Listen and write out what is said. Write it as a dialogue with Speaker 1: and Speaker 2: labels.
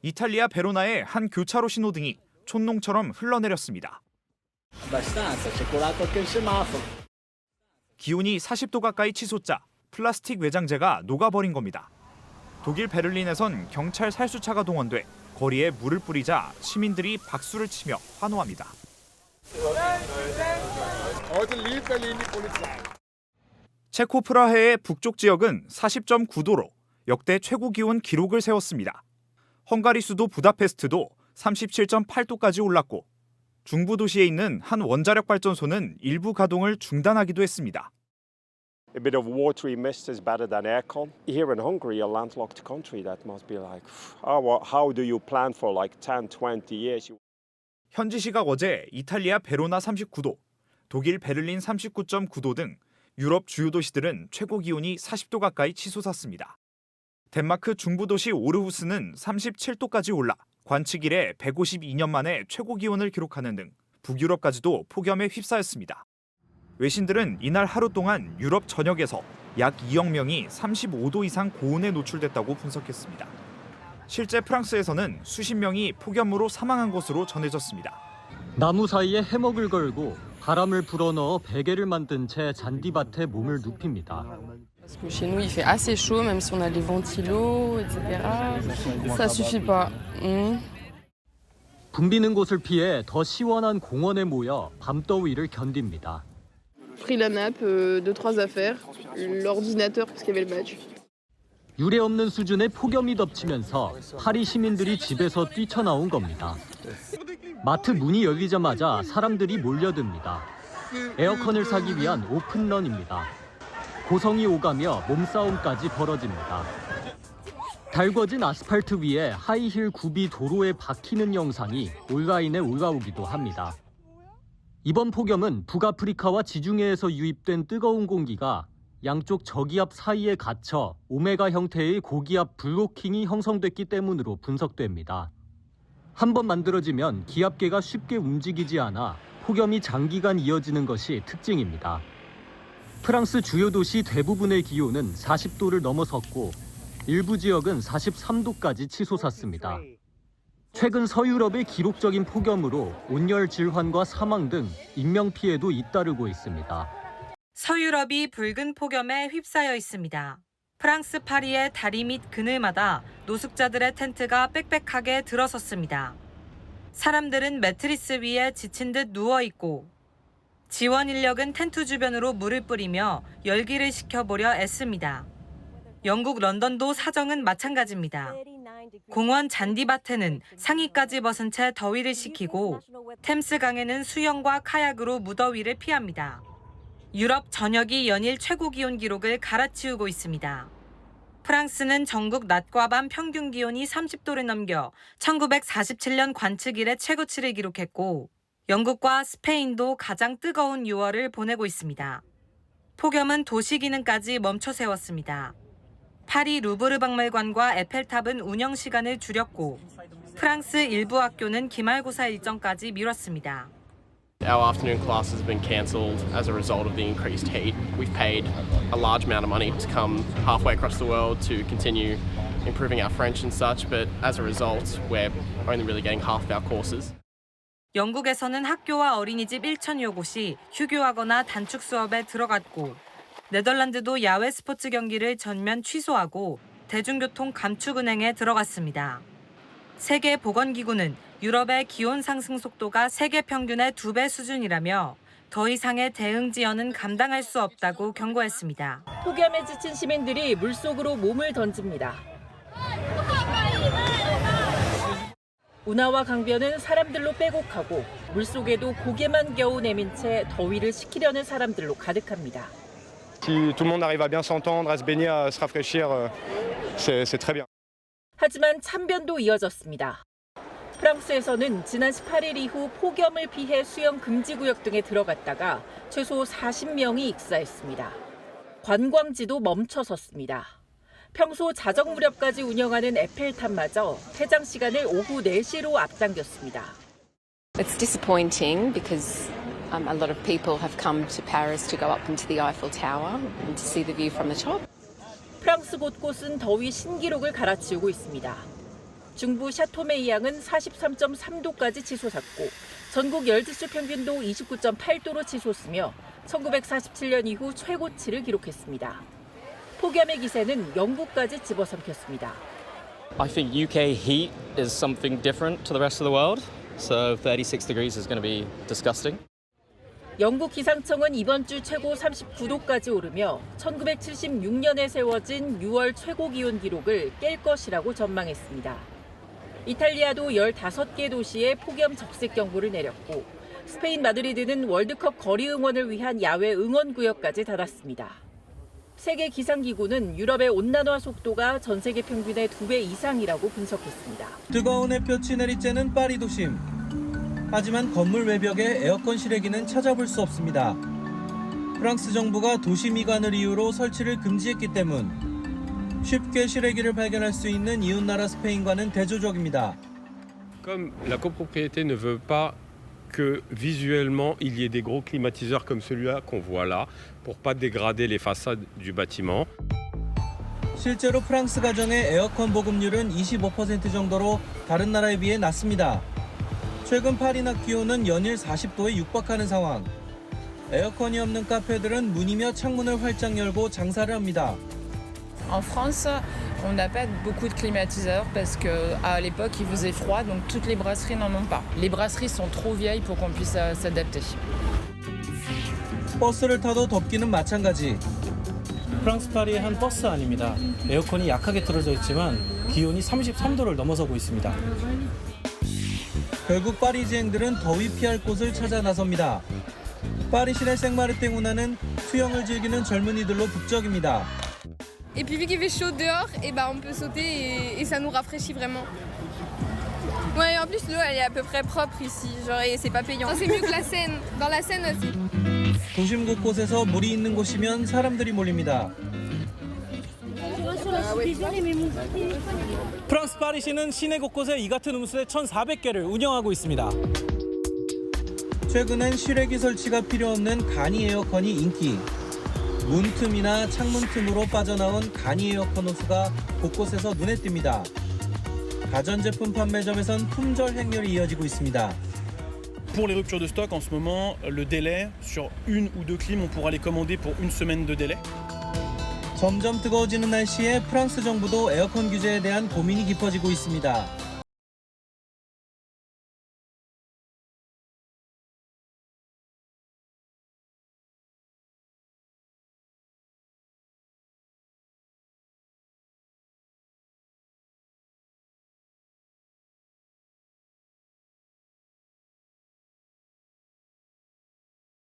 Speaker 1: 이탈리아 베로나의 한 교차로 신호등이 촛농처럼 흘러내렸습니다. 기온이 40도 가까이 치솟자 플라스틱 외장재가 녹아버린 겁니다. 독일 베를린에선 경찰 살수차가 동원돼 거리에 물을 뿌리자 시민들이 박수를 치며 환호합니다. 체코 프라하의 북쪽 지역은 40.9도로 역대 최고 기온 기록을 세웠습니다. 헝가리 수도 부다페스트도 37.8도까지 올랐고 중부 도시에 있는 한 원자력 발전소는 일부 가동을 중단하기도 했습니다.
Speaker 2: A bit of watery mist is better than aircon. Here in Hungary, a landlocked country, that must be like, how do you plan for like 10, 20 years?
Speaker 1: 현지 시각 어제 이탈리아 베로나 39도, 독일 베를린 39.9도 등 유럽 주요 도시들은 최고 기온이 40도 가까이 치솟았습니다. 덴마크 중부 도시 오르후스는 37도까지 올라 관측 이래 152년 만에 최고 기온을 기록하는 등 북유럽까지도 폭염에 휩싸였습니다. 외신들은 이날 하루 동안 유럽 전역에서 약 2억 명이 35도 이상 고온에 노출됐다고 분석했습니다. 실제 프랑스에서는 수십 명이 폭염으로 사망한 것으로 전해졌습니다.
Speaker 3: 나무 사이에 해먹을 걸고 바람을 불어넣어 베개를 만든 채 잔디밭에 몸을 눕힙니다.
Speaker 4: Chez nous, il fait assez chaud, même si on a les ventilos, etc. Ça suffit pas.
Speaker 3: 붐비는 곳을 피해 더 시원한 공원에 모여 밤더위를 견딥니다.
Speaker 4: Pris la nappe, deux, trois affaires, l'ordinateur parce qu'il y avait le match.
Speaker 3: 유례 없는 수준의 폭염이 덮치면서 파리 시민들이 집에서 뛰쳐나온 겁니다. 마트 문이 열리자마자 사람들이 몰려듭니다. 에어컨을 사기 위한 오픈런입니다. 고성이 오가며 몸싸움까지 벌어집니다. 달궈진 아스팔트 위에 하이힐 굽이 도로에 박히는 영상이 온라인에 올라오기도 합니다. 이번 폭염은 북아프리카와 지중해에서 유입된 뜨거운 공기가 양쪽 저기압 사이에 갇혀 오메가 형태의 고기압 블로킹이 형성됐기 때문으로 분석됩니다. 한번 만들어지면 기압계가 쉽게 움직이지 않아 폭염이 장기간 이어지는 것이 특징입니다. 프랑스 주요 도시 대부분의 기온은 40도를 넘어섰고 일부 지역은 43도까지 치솟았습니다. 최근 서유럽의 기록적인 폭염으로 온열 질환과 사망 등 인명피해도 잇따르고 있습니다.
Speaker 5: 서유럽이 붉은 폭염에 휩싸여 있습니다. 프랑스 파리의 다리 및 그늘마다 노숙자들의 텐트가 빽빽하게 들어섰습니다. 사람들은 매트리스 위에 지친 듯 누워있고 지원 인력은 텐트 주변으로 물을 뿌리며 열기를 식혀보려 애씁니다. 영국 런던도 사정은 마찬가지입니다. 공원 잔디밭에는 상의까지 벗은 채 더위를 식히고 템스강에는 수영과 카약으로 무더위를 피합니다. 유럽 전역이 연일 최고 기온 기록을 갈아치우고 있습니다. 프랑스는 전국 낮과 밤 평균 기온이 30도를 넘겨 1947년 관측 이래 최고치를 기록했고 영국과 스페인도 가장 뜨거운 6월을 보내고 있습니다. 폭염은 도시 기능까지 멈춰 세웠습니다. 파리 루브르 박물관과 에펠탑은 운영 시간을 줄였고 프랑스 일부 학교는 기말고사 일정까지 미뤘습니다.
Speaker 6: Our afternoon classes have been cancelled as a result of the increased heat. We've paid a large amount of money to come halfway across the world to continue improving our French and such, but as a result, we're only really getting half of our courses.
Speaker 5: 영국에서는 학교와 어린이집 1,000여 곳이 휴교하거나 단축 수업에 들어갔고 네덜란드도 야외 스포츠 경기를 전면 취소하고 대중교통 감축 운행에 들어갔습니다. 세계보건기구는 유럽의 기온 상승 속도가 세계 평균의 2배 수준이라며 더 이상의 대응 지연은 감당할 수 없다고 경고했습니다.
Speaker 7: 폭염에 지친 시민들이 물속으로 몸을 던집니다. 운하와 강변은 사람들로 빼곡하고 물속에도 고개만 겨우 내민 채 더위를 식히려는 사람들로 가득합니다.
Speaker 2: Si tout le monde arrive à bien s'entendre, à se baigner, à se rafraîchir, c'est très bien.
Speaker 7: 하지만 참변도 이어졌습니다. 프랑스에서는 지난 18일 이후 폭염을 피해 수영 금지 구역 등에 들어갔다가 최소 40명이 익사했습니다. 관광지도 멈춰섰습니다. 평소 자정 무렵까지 운영하는 에펠탑마저 폐장 시간을 오후 4시로 앞당겼습니다.
Speaker 8: It's disappointing because a lot of people have come to Paris to go up into the Eiffel Tower and to see the view from the top.
Speaker 7: 프랑스 곳곳은 더위 신기록을 갈아치우고 있습니다. 중부 샤토메이항은 43.3도까지 치솟았고 전국 열지수 평균도 29.8도로 치솟으며 1947년 이후 최고치를 기록했습니다. 폭염의 기세는 영국까지 집어삼켰습니다.
Speaker 9: I think UK heat is something different to the rest of the world. So 36 degrees is going to be disgusting.
Speaker 7: 영국 기상청은 이번 주 최고 39도까지 오르며 1976년에 세워진 6월 최고 기온 기록을 깰 것이라고 전망했습니다. 이탈리아도 15개 도시에 폭염 적색 경보를 내렸고 스페인 마드리드는 월드컵 거리 응원을 위한 야외 응원 구역까지 닫았습니다. 세계 기상기구는 유럽의 온난화 속도가 전 세계 평균의 2배 이상이라고 분석했습니다.
Speaker 10: 뜨거운 햇볕이 내리쬐는 파리 도심. 하지만 건물 외벽에 에어컨 실외기는 찾아볼 수 없습니다. 프랑스 정부가 도시 미관을 이유로 설치를 금지했기 때문 쉽게 실외기를 발견할 수 있는 이웃나라 스페인과는 대조적입니다.
Speaker 11: Comme la copropriété ne veut pas que visuellement il y ait des gros climatiseurs comme celui-là qu'on voit là, pour pas dégrader les façades du bâtiment.
Speaker 10: 실제로 프랑스 가정의 에어컨 보급률은 25% 정도로 다른 나라에 비해 낮습니다. 최근 파리 낮 기온은 연일 40도에 육박하는 상황. 에어컨이 없는 카페들은 문이며 창문을 활짝 열고 장사를 합니다.
Speaker 12: En France, on n'a pas beaucoup de climatiseurs parce qu'à l'époque, il faisait froid, donc toutes les brasseries n'en ont pas. Les brasseries sont trop vieilles pour qu'on puisse s'adapter.
Speaker 10: 버스를 타도 덥기는 마찬가지.
Speaker 13: 프랑스 파리의 한 버스 안입니다. 에어컨이 약하게 틀어져 있지만 기온이 33도를 넘어서고 있습니다.
Speaker 10: 결국 파리지앵들은 더위 피할 곳을 찾아 나섭니다. 파리 시내 생마르탱운하는 수영을 즐기는 젊은이들로 북적입니다.
Speaker 14: Et puis vu qu'il fait chaud dehors, et ben on peut sauter et ça nous rafraîchit vraiment. Ouais, et en plus l'eau elle est à peu près propre ici, genre et c'est pas payant. C'est mieux que la Seine. Dans la Seine aussi.
Speaker 10: 도심 곳곳에서 물이 있는 곳이면 사람들이 몰립니다.
Speaker 13: 프랑스 파리시는 시내 곳곳에 이 같은 음수대 1,400개를 운영하고 있습니다.
Speaker 10: 최근엔 실외기 설치가 필요 없는 간이 에어컨이 인기. 문틈이나 창문 틈으로 빠져나온 간이 에어컨 호수가 곳곳에서 눈에 띕니다. 가전제품 판매점에선 품절 행렬이 이어지고 있습니다.
Speaker 15: Pour les ruptures de stock, en ce moment, le délai sur une ou deux clims, on pourra les commander pour une semaine de délai.
Speaker 10: 점점 뜨거워지는 날씨에 프랑스 정부도 에어컨 규제에 대한 고민이 깊어지고 있습니다.